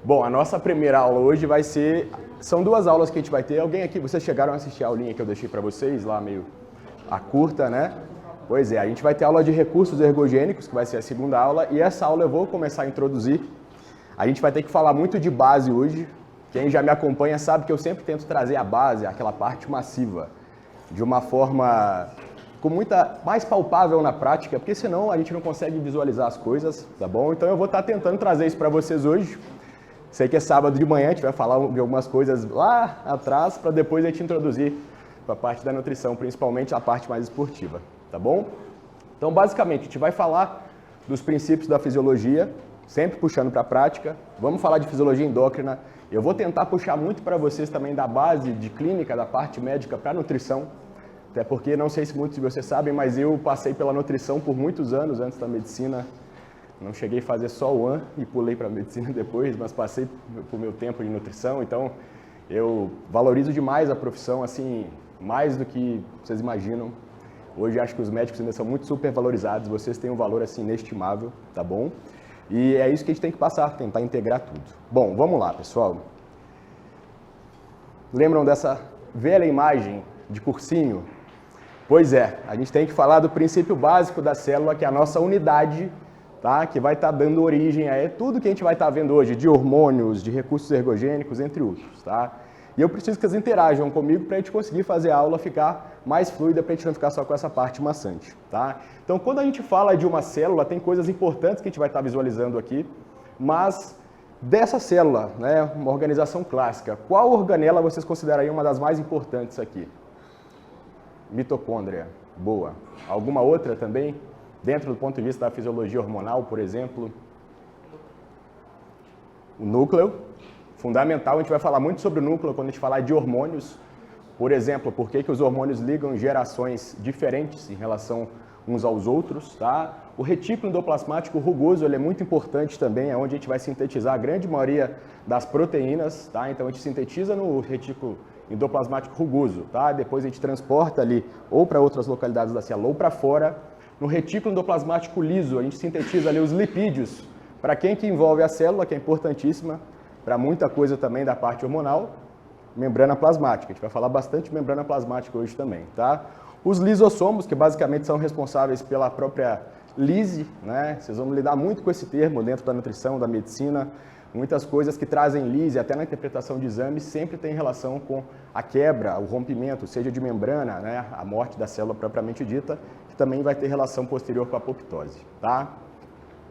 Bom, a nossa primeira aula hoje vai ser... São duas aulas que a gente vai ter. Alguém aqui, vocês chegaram a assistir a aulinha que eu deixei para vocês, lá meio a curta, né? Pois é, a gente vai ter aula de recursos ergogênicos, que vai ser a segunda aula, e essa aula eu vou começar a introduzir. A gente vai ter que falar muito de base hoje. Quem já me acompanha sabe que eu sempre tento trazer a base, aquela parte massiva, de uma forma com muita mais palpável na prática, porque senão a gente não consegue visualizar as coisas, tá bom? Então eu vou estar tentando trazer isso para vocês hoje. Sei que é sábado de manhã, a gente vai falar de algumas coisas lá atrás, para depois a gente introduzir para a parte da nutrição, principalmente a parte mais esportiva, tá bom? Então, basicamente, a gente vai falar dos princípios da fisiologia, sempre puxando para a prática. Vamos falar de fisiologia endócrina. Eu vou tentar puxar muito para vocês também da base de clínica, da parte médica para a nutrição, até porque, não sei se muitos de vocês sabem, mas eu passei pela nutrição por muitos anos antes da medicina. Não cheguei a fazer só o ano e pulei para a medicina depois, mas passei por meu tempo de nutrição, então eu valorizo demais a profissão, assim, mais do que vocês imaginam. Hoje acho que os médicos ainda são muito supervalorizados, vocês têm um valor assim inestimável, tá bom? E é isso que a gente tem que passar, tentar integrar tudo. Bom, vamos lá, pessoal. Lembram dessa velha imagem de cursinho? Pois é, a gente tem que falar do princípio básico da célula, que é a nossa unidade, tá? Que vai estar dando origem a tudo que a gente vai estar vendo hoje, de hormônios, de recursos ergogênicos, entre outros, tá? E eu preciso que vocês interajam comigo para a gente conseguir fazer a aula ficar mais fluida, para a gente não ficar só com essa parte maçante, tá? Então, quando a gente fala de uma célula, tem coisas importantes que a gente vai estar visualizando aqui, mas dessa célula, né, uma organização clássica, qual organela vocês considerariam uma das mais importantes aqui? Mitocôndria, boa. Alguma outra também? Dentro do ponto de vista da fisiologia hormonal, por exemplo? O núcleo, fundamental, a gente vai falar muito sobre o núcleo quando a gente falar de hormônios. Por exemplo, por que os hormônios ligam gerações diferentes em relação uns aos outros, tá? O retículo endoplasmático rugoso, ele é muito importante também, é onde a gente vai sintetizar a grande maioria das proteínas, tá? Então a gente sintetiza no retículo endoplasmático rugoso, tá? Depois a gente transporta ali ou para outras localidades da célula ou para fora. No retículo endoplasmático liso, a gente sintetiza ali os lipídios, para quem que envolve a célula, que é importantíssima, para muita coisa também da parte hormonal, membrana plasmática. A gente vai falar bastante de membrana plasmática hoje também, tá? Os lisossomos, que basicamente são responsáveis pela própria lise, né? Vocês vão lidar muito com esse termo dentro da nutrição, da medicina. Muitas coisas que trazem lise, até na interpretação de exames, sempre tem relação com a quebra, o rompimento, seja de membrana, né? A morte da célula propriamente dita, que também vai ter relação posterior com a apoptose, tá?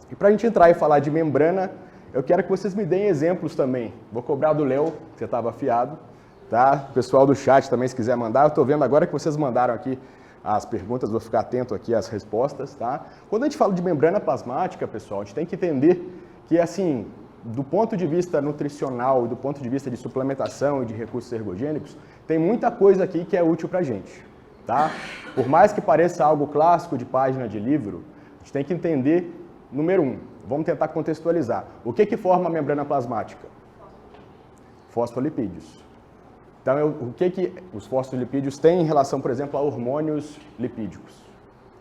E para a gente entrar e falar de membrana, eu quero que vocês me deem exemplos também. Vou cobrar do Léo, que você estava afiado, tá? O pessoal do chat também, se quiser mandar. Eu estou vendo agora que vocês mandaram aqui as perguntas, vou ficar atento aqui às respostas, tá? Quando a gente fala de membrana plasmática, pessoal, a gente tem que entender que, assim, do ponto de vista nutricional e do ponto de vista de suplementação e de recursos ergogênicos, tem muita coisa aqui que é útil para a gente, tá? Por mais que pareça algo clássico de página de livro, a gente tem que entender, número 1, vamos tentar contextualizar. O que forma a membrana plasmática? Fosfolipídios. Então, o que os fosfolipídios têm em relação, por exemplo, a hormônios lipídicos?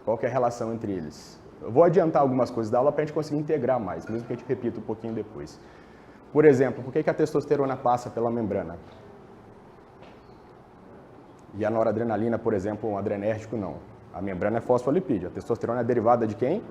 Qual que é a relação entre eles? Eu vou adiantar algumas coisas da aula para a gente conseguir integrar mais, mesmo que a gente repita um pouquinho depois. Por exemplo, por que a testosterona passa pela membrana? E a noradrenalina, por exemplo, um adrenérgico, não. A membrana é fosfolipídio. A testosterona é derivada de quem?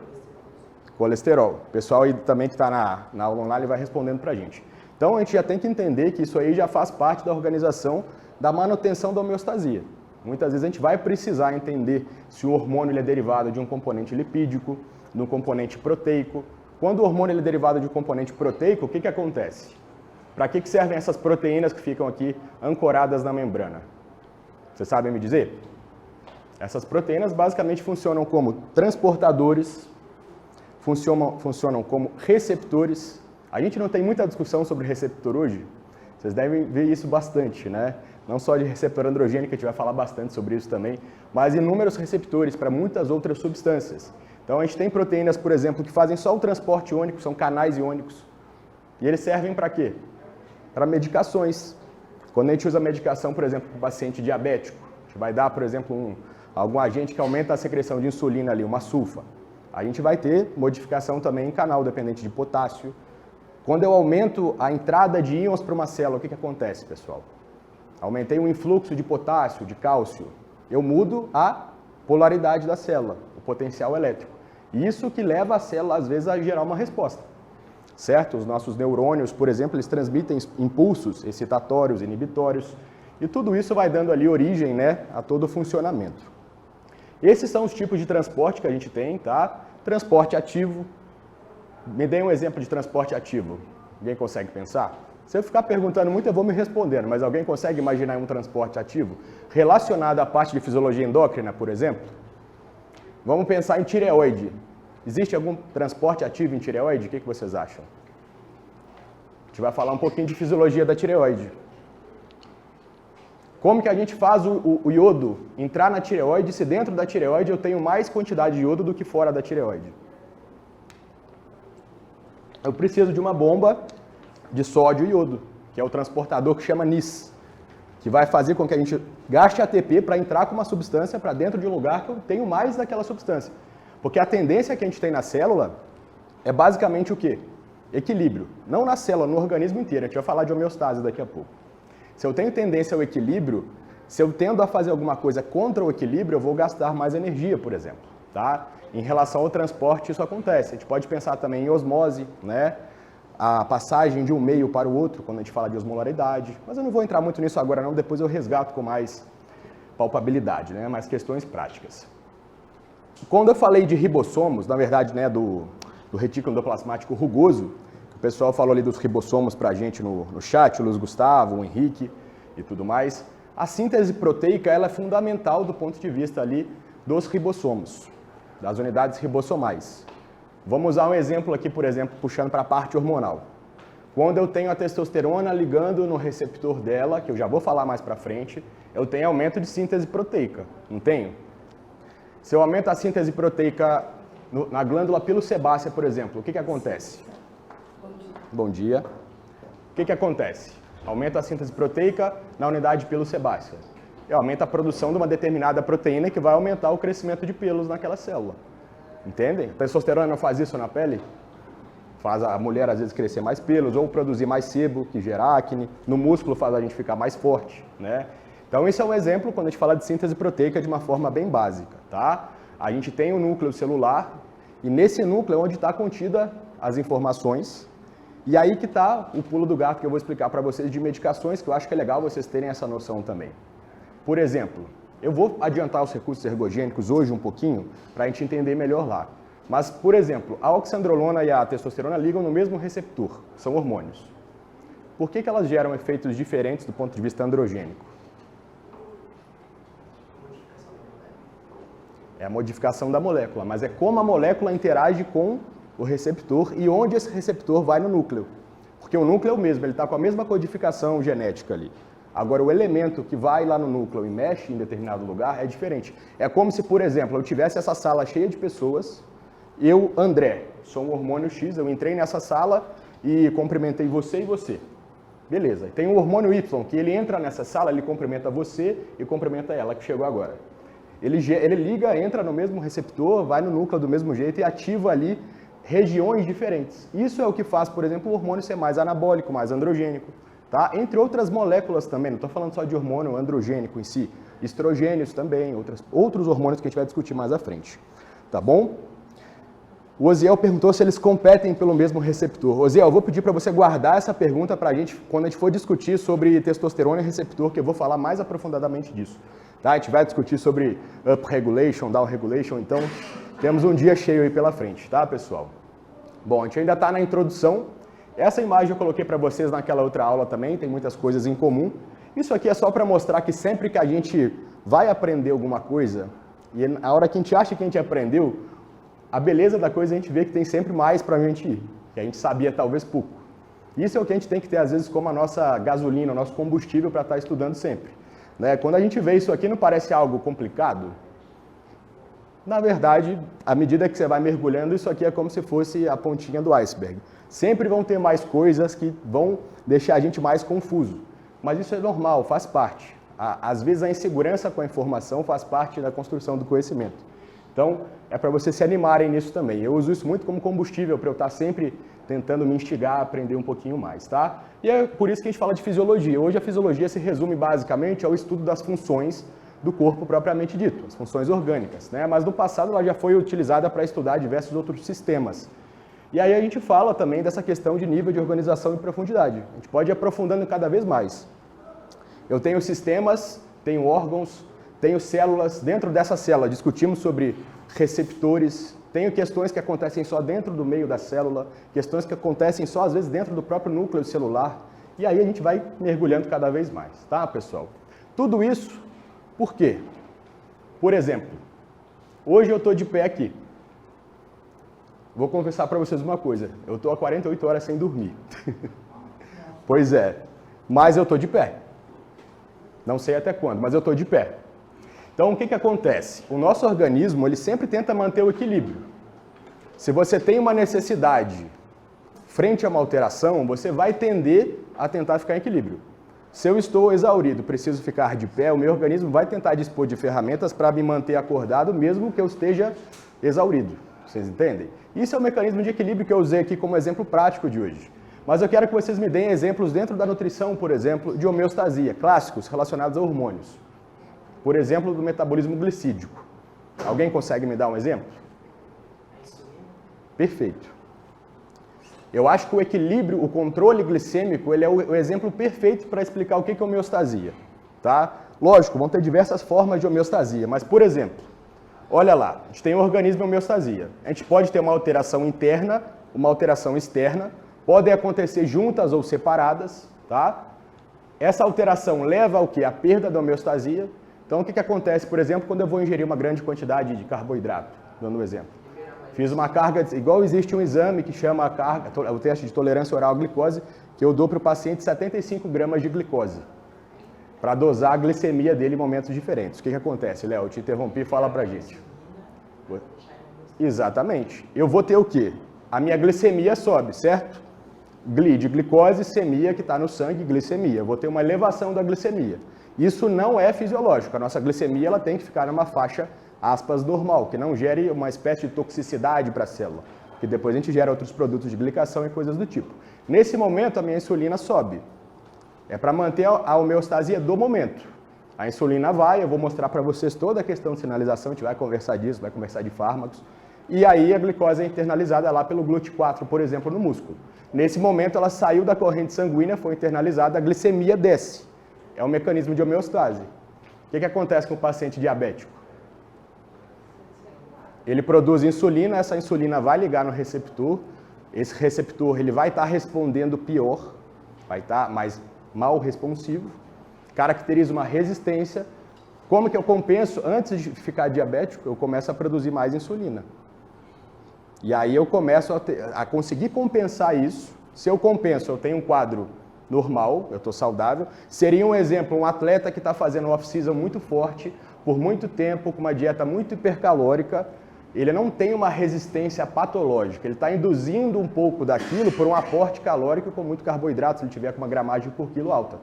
Colesterol. O pessoal aí também que está na aula online vai respondendo para a gente. Então, a gente já tem que entender que isso aí já faz parte da organização da manutenção da homeostasia. Muitas vezes a gente vai precisar entender se o hormônio ele é derivado de um componente lipídico, de um componente proteico. Quando o hormônio ele é derivado de um componente proteico, o que acontece? Para que servem essas proteínas que ficam aqui ancoradas na membrana? Vocês sabem me dizer? Essas proteínas basicamente funcionam como transportadores, funcionam como receptores. A gente não tem muita discussão sobre receptor hoje, vocês devem ver isso bastante, né? Não só de receptor androgênico, a gente vai falar bastante sobre isso também, mas inúmeros receptores para muitas outras substâncias. Então a gente tem proteínas, por exemplo, que fazem só o transporte iônico, são canais iônicos. E eles servem para quê? Para medicações. Quando a gente usa medicação, por exemplo, para o paciente diabético, a gente vai dar, por exemplo, algum agente que aumenta a secreção de insulina ali, uma sulfa. A gente vai ter modificação também em canal dependente de potássio, Quando eu aumento a entrada de íons para uma célula, o que acontece, pessoal? Aumentei o influxo de potássio, de cálcio. Eu mudo a polaridade da célula, o potencial elétrico. Isso que leva a célula, às vezes, a gerar uma resposta. Certo? Os nossos neurônios, por exemplo, eles transmitem impulsos excitatórios, inibitórios, e tudo isso vai dando ali origem, né, a todo o funcionamento. Esses são os tipos de transporte que a gente tem, tá? Transporte ativo. Me dê um exemplo de transporte ativo. Alguém consegue pensar? Se eu ficar perguntando muito, eu vou me respondendo, mas alguém consegue imaginar um transporte ativo relacionado à parte de fisiologia endócrina, por exemplo? Vamos pensar em tireoide. Existe algum transporte ativo em tireoide? O que vocês acham? A gente vai falar um pouquinho de fisiologia da tireoide. Como que a gente faz o iodo entrar na tireoide se dentro da tireoide eu tenho mais quantidade de iodo do que fora da tireoide? Eu preciso de uma bomba de sódio e iodo, que é o transportador que chama NIS, que vai fazer com que a gente gaste ATP para entrar com uma substância para dentro de um lugar que eu tenho mais daquela substância. Porque a tendência que a gente tem na célula é basicamente o quê? Equilíbrio. Não na célula, no organismo inteiro. A gente vai falar de homeostase daqui a pouco. Se eu tenho tendência ao equilíbrio, se eu tendo a fazer alguma coisa contra o equilíbrio, eu vou gastar mais energia, por exemplo. Tá? Em relação ao transporte, isso acontece. A gente pode pensar também em osmose, né? A passagem de um meio para o outro, quando a gente fala de osmolaridade. Mas eu não vou entrar muito nisso agora não, depois eu resgato com mais palpabilidade, né? Mais questões práticas. Quando eu falei de ribossomos, na verdade, né, do retículo endoplasmático rugoso, o pessoal falou ali dos ribossomos para a gente no chat, o Luiz Gustavo, o Henrique e tudo mais, a síntese proteica ela é fundamental do ponto de vista ali dos ribossomos, das unidades ribossomais. Vamos usar um exemplo aqui, por exemplo, puxando para a parte hormonal. Quando eu tenho a testosterona ligando no receptor dela, que eu já vou falar mais para frente, eu tenho aumento de síntese proteica, não tenho? Se eu aumento a síntese proteica na glândula pilosebácea, por exemplo, o que acontece? Bom dia. O que acontece? Aumento a síntese proteica na unidade pilosebácea. Eu aumento a produção de uma determinada proteína que vai aumentar o crescimento de pelos naquela célula. Entendem? A testosterona não faz isso na pele? Faz a mulher, às vezes, crescer mais pelos ou produzir mais sebo, que gera acne. No músculo faz a gente ficar mais forte, né? Então, esse é um exemplo quando a gente fala de síntese proteica de uma forma bem básica, tá? A gente tem um núcleo celular e nesse núcleo é onde está contida as informações. E aí que está o pulo do gato que eu vou explicar para vocês de medicações, que eu acho que é legal vocês terem essa noção também. Por exemplo, eu vou adiantar os recursos ergogênicos hoje um pouquinho, para a gente entender melhor lá. Mas, por exemplo, a oxandrolona e a testosterona ligam no mesmo receptor, são hormônios. Por que elas geram efeitos diferentes do ponto de vista androgênico? É a modificação da molécula, mas é como a molécula interage com o receptor e onde esse receptor vai no núcleo. Porque o núcleo é o mesmo, ele está com a mesma codificação genética ali. Agora, o elemento que vai lá no núcleo e mexe em determinado lugar é diferente. É como se, por exemplo, eu tivesse essa sala cheia de pessoas, eu, André, sou um hormônio X, eu entrei nessa sala e cumprimentei você e você. Beleza. Tem um hormônio Y, que ele entra nessa sala, ele cumprimenta você e cumprimenta ela, que chegou agora. Ele liga, entra no mesmo receptor, vai no núcleo do mesmo jeito e ativa ali regiões diferentes. Isso é o que faz, por exemplo, o hormônio ser mais anabólico, mais androgênico. Tá? Entre outras moléculas também, não estou falando só de hormônio androgênico em si, estrogênios também, outros hormônios que a gente vai discutir mais à frente. Tá bom? O Oziel perguntou se eles competem pelo mesmo receptor. Oziel, eu vou pedir para você guardar essa pergunta para a gente quando a gente for discutir sobre testosterona e receptor, que eu vou falar mais aprofundadamente disso. Tá? A gente vai discutir sobre upregulation, downregulation, então temos um dia cheio aí pela frente, tá, pessoal? Bom, a gente ainda está na introdução. Essa imagem eu coloquei para vocês naquela outra aula também, tem muitas coisas em comum. Isso aqui é só para mostrar que sempre que a gente vai aprender alguma coisa, e a hora que a gente acha que a gente aprendeu, a beleza da coisa a gente vê que tem sempre mais para a gente ir, que a gente sabia talvez pouco. Isso é o que a gente tem que ter às vezes como a nossa gasolina, o nosso combustível para estar estudando sempre. Né? Quando a gente vê isso aqui não parece algo complicado? Na verdade, à medida que você vai mergulhando, isso aqui é como se fosse a pontinha do iceberg. Sempre vão ter mais coisas que vão deixar a gente mais confuso. Mas isso é normal, faz parte. Às vezes a insegurança com a informação faz parte da construção do conhecimento. Então, é para vocês se animarem nisso também. Eu uso isso muito como combustível para eu estar sempre tentando me instigar a aprender um pouquinho mais, tá? E é por isso que a gente fala de fisiologia. Hoje a fisiologia se resume basicamente ao estudo das funções do corpo propriamente dito, as funções orgânicas, né? Mas no passado ela já foi utilizada para estudar diversos outros sistemas. E aí a gente fala também dessa questão de nível de organização e profundidade. A gente pode ir aprofundando cada vez mais. Eu tenho sistemas, tenho órgãos, tenho células. Dentro dessa célula discutimos sobre receptores, tenho questões que acontecem só dentro do meio da célula, questões que acontecem só às vezes dentro do próprio núcleo celular. E aí a gente vai mergulhando cada vez mais, tá, pessoal? Tudo isso, por quê? Por exemplo, hoje eu estou de pé aqui. Vou confessar para vocês uma coisa, eu estou há 48 horas sem dormir. Pois é, mas eu estou de pé. Não sei até quando, mas eu estou de pé. Então, o que acontece? O nosso organismo, ele sempre tenta manter o equilíbrio. Se você tem uma necessidade frente a uma alteração, você vai tender a tentar ficar em equilíbrio. Se eu estou exaurido, preciso ficar de pé, o meu organismo vai tentar dispor de ferramentas para me manter acordado, mesmo que eu esteja exaurido. Vocês entendem? Isso é o mecanismo de equilíbrio que eu usei aqui como exemplo prático de hoje. Mas eu quero que vocês me deem exemplos dentro da nutrição, por exemplo, de homeostasia, clássicos relacionados a hormônios. Por exemplo, do metabolismo glicídico. Alguém consegue me dar um exemplo? Perfeito. Eu acho que o equilíbrio, o controle glicêmico, ele é o exemplo perfeito para explicar o que é homeostasia. Tá? Lógico, vão ter diversas formas de homeostasia, mas, por exemplo, olha lá, a gente tem um organismo em homeostasia. A gente pode ter uma alteração interna, uma alteração externa, podem acontecer juntas ou separadas, tá? Essa alteração leva ao quê? A perda da homeostasia. Então, o que acontece, por exemplo, quando eu vou ingerir uma grande quantidade de carboidrato? Dando um exemplo. Fiz uma carga, igual existe um exame que chama a carga, o teste de tolerância oral à glicose, que eu dou para o paciente 75 gramas de glicose, para dosar a glicemia dele em momentos diferentes. O que acontece, Léo? Eu te interrompi, fala pra gente. Exatamente. Eu vou ter o quê? A minha glicemia sobe, certo? Gli de glicose, semia que está no sangue, glicemia. Eu vou ter uma elevação da glicemia. Isso não é fisiológico. A nossa glicemia ela tem que ficar numa faixa, aspas, normal, que não gere uma espécie de toxicidade para a célula. Que depois a gente gera outros produtos de glicação e coisas do tipo. Nesse momento, a minha insulina sobe. É para manter a homeostasia do momento. A insulina vai, eu vou mostrar para vocês toda a questão de sinalização, a gente vai conversar disso, vai conversar de fármacos. E aí a glicose é internalizada lá pelo GLUT4, por exemplo, no músculo. Nesse momento ela saiu da corrente sanguínea, foi internalizada, a glicemia desce. É um mecanismo de homeostase. O que acontece com o paciente diabético? Ele produz insulina, essa insulina vai ligar no receptor, esse receptor ele vai estar respondendo pior, vai estar mais mal responsivo, caracteriza uma resistência. Como que eu compenso? Antes de ficar diabético, eu começo a produzir mais insulina. E aí eu começo a conseguir compensar isso. Se eu compenso, eu tenho um quadro normal, eu estou saudável. Seria um exemplo, um atleta que está fazendo um off-season muito forte, por muito tempo, com uma dieta muito hipercalórica, ele não tem uma resistência patológica, ele está induzindo um pouco daquilo por um aporte calórico com muito carboidrato, se ele tiver com uma gramagem por quilo alta.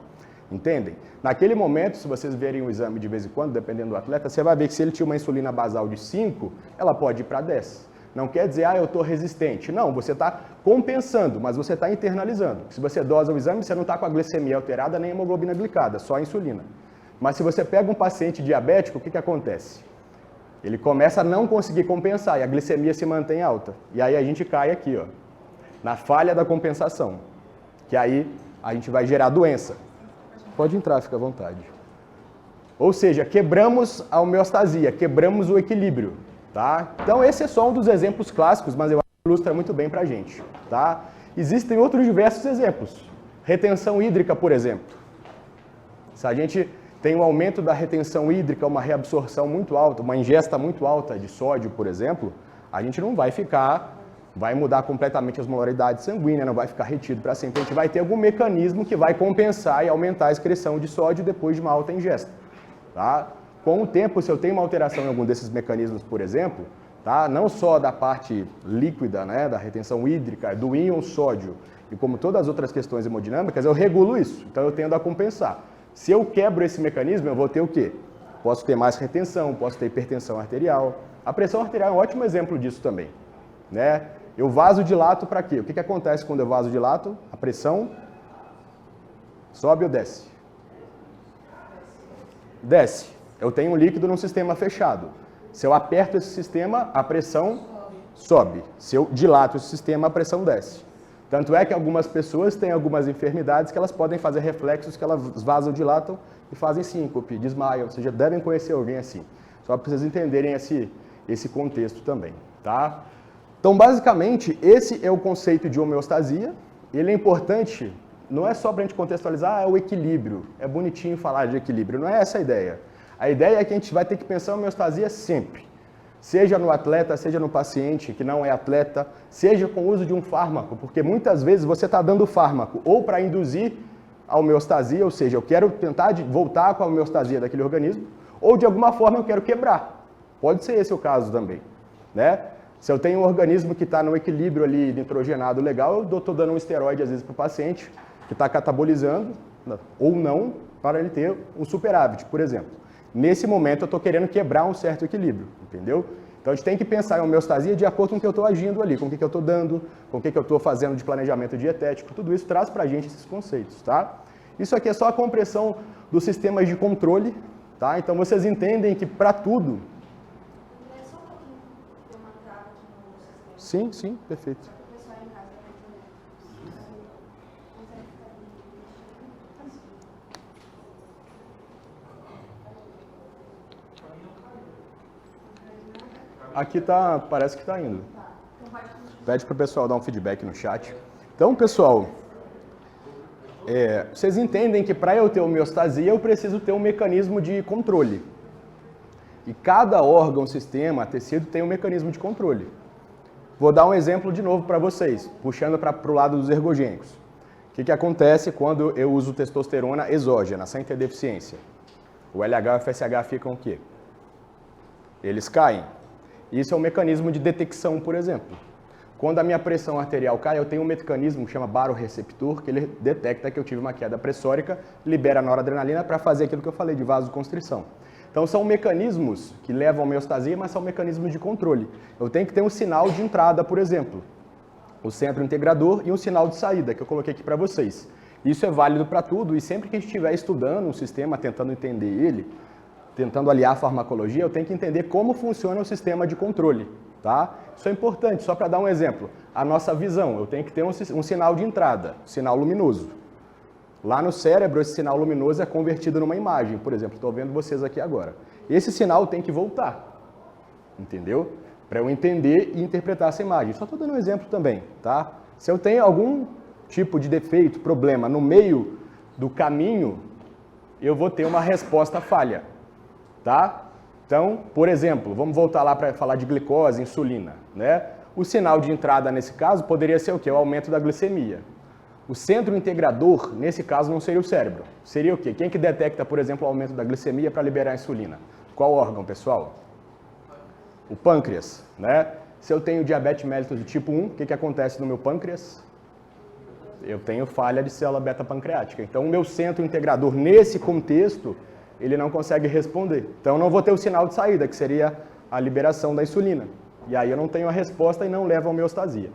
Entendem? Naquele momento, se vocês verem o exame de vez em quando, dependendo do atleta, você vai ver que se ele tinha uma insulina basal de 5, ela pode ir para 10. Não quer dizer, eu estou resistente. Não, você está compensando, mas você está internalizando. Se você dosa o exame, você não está com a glicemia alterada nem a hemoglobina glicada, só a insulina. Mas se você pega um paciente diabético, o que acontece? Ele começa a não conseguir compensar e a glicemia se mantém alta. E aí a gente cai aqui, ó, na falha da compensação. Que aí a gente vai gerar doença. Pode entrar, fica à vontade. Ou seja, quebramos a homeostasia, quebramos o equilíbrio. Tá? Então esse é só um dos exemplos clássicos, mas eu acho que ilustra muito bem pra gente. Tá? Existem outros diversos exemplos. Retenção hídrica, por exemplo. Se a gente tem um aumento da retenção hídrica, uma reabsorção muito alta, uma ingesta muito alta de sódio, por exemplo, a gente não vai vai mudar completamente as molaridades sanguíneas, não vai ficar retido para sempre. A gente vai ter algum mecanismo que vai compensar e aumentar a excreção de sódio depois de uma alta ingesta. Tá? Com o tempo, se eu tenho uma alteração em algum desses mecanismos, por exemplo, tá? Não só da parte líquida, né, da retenção hídrica, do íon sódio, e como todas as outras questões hemodinâmicas, eu regulo isso, então eu tendo a compensar. Se eu quebro esse mecanismo, eu vou ter o quê? Posso ter mais retenção, posso ter hipertensão arterial. A pressão arterial é um ótimo exemplo disso também. Né? Eu vasodilato para quê? O que acontece quando eu vasodilato? A pressão sobe ou desce? Desce. Eu tenho um líquido num sistema fechado. Se eu aperto esse sistema, a pressão sobe. Se eu dilato esse sistema, a pressão desce. Tanto é que algumas pessoas têm algumas enfermidades que elas podem fazer reflexos que elas vasodilatam e fazem síncope, desmaiam. Vocês já devem conhecer alguém assim. Só para vocês entenderem esse contexto também, tá? Então, basicamente, esse é o conceito de homeostasia. Ele é importante, não é só para a gente contextualizar, é o equilíbrio. É bonitinho falar de equilíbrio, não é essa a ideia. A ideia é que a gente vai ter que pensar em homeostasia sempre. Seja no atleta, seja no paciente que não é atleta, seja com o uso de um fármaco, porque muitas vezes você está dando fármaco ou para induzir a homeostasia, ou seja, eu quero tentar voltar com a homeostasia daquele organismo, ou de alguma forma eu quero quebrar. Pode ser esse o caso também, né? Se eu tenho um organismo que está no equilíbrio ali nitrogenado legal, eu estou dando um esteroide às vezes para o paciente que está catabolizando, ou não, para ele ter um superávit, por exemplo. Nesse momento eu estou querendo quebrar um certo equilíbrio, entendeu? Então a gente tem que pensar em homeostasia de acordo com o que eu estou agindo ali, com o que eu estou dando, com o que eu estou fazendo de planejamento dietético, tudo isso traz para a gente esses conceitos, tá? Isso aqui é só a compreensão dos sistemas de controle, tá? Então vocês entendem que para tudo... Sim, sim, perfeito. Aqui tá, parece que está indo. Pede para o pessoal dar um feedback no chat. Então, pessoal, vocês entendem que para eu ter homeostasia, eu preciso ter um mecanismo de controle. E cada órgão, sistema, tecido tem um mecanismo de controle. Vou dar um exemplo de novo para vocês, puxando para o lado dos ergogênicos. O que acontece quando eu uso testosterona exógena, sem ter deficiência? O LH e o FSH ficam o quê? Eles caem. Isso é um mecanismo de detecção, por exemplo. Quando a minha pressão arterial cai, eu tenho um mecanismo que chama baroreceptor, que ele detecta que eu tive uma queda pressórica, libera a noradrenalina para fazer aquilo que eu falei de vasoconstrição. Então são mecanismos que levam a homeostasia, mas são mecanismos de controle. Eu tenho que ter um sinal de entrada, por exemplo, o centro integrador e um sinal de saída, que eu coloquei aqui para vocês. Isso é válido para tudo e sempre que a gente estiver estudando um sistema, tentando entender ele, tentando aliar a farmacologia, eu tenho que entender como funciona o sistema de controle, tá? Isso é importante, só para dar um exemplo. A nossa visão, eu tenho que ter um sinal de entrada, sinal luminoso. Lá no cérebro, esse sinal luminoso é convertido numa imagem. Por exemplo, estou vendo vocês aqui agora. Esse sinal tem que voltar, entendeu? Para eu entender e interpretar essa imagem. Só estou dando um exemplo também, tá? Se eu tenho algum tipo de defeito, problema no meio do caminho, eu vou ter uma resposta falha. Tá? Então, por exemplo, vamos voltar lá para falar de glicose, insulina, né? O sinal de entrada nesse caso poderia ser o quê? O aumento da glicemia. O centro integrador, nesse caso, não seria o cérebro. Seria o quê? Quem que detecta, por exemplo, o aumento da glicemia para liberar a insulina? Qual órgão, pessoal? O pâncreas, né? Se eu tenho diabetes mellitus do tipo 1, o que acontece no meu pâncreas? Eu tenho falha de célula beta-pancreática. Então, o meu centro integrador, nesse contexto, ele não consegue responder. Então, eu não vou ter o sinal de saída, que seria a liberação da insulina. E aí eu não tenho a resposta e não levo a homeostasia.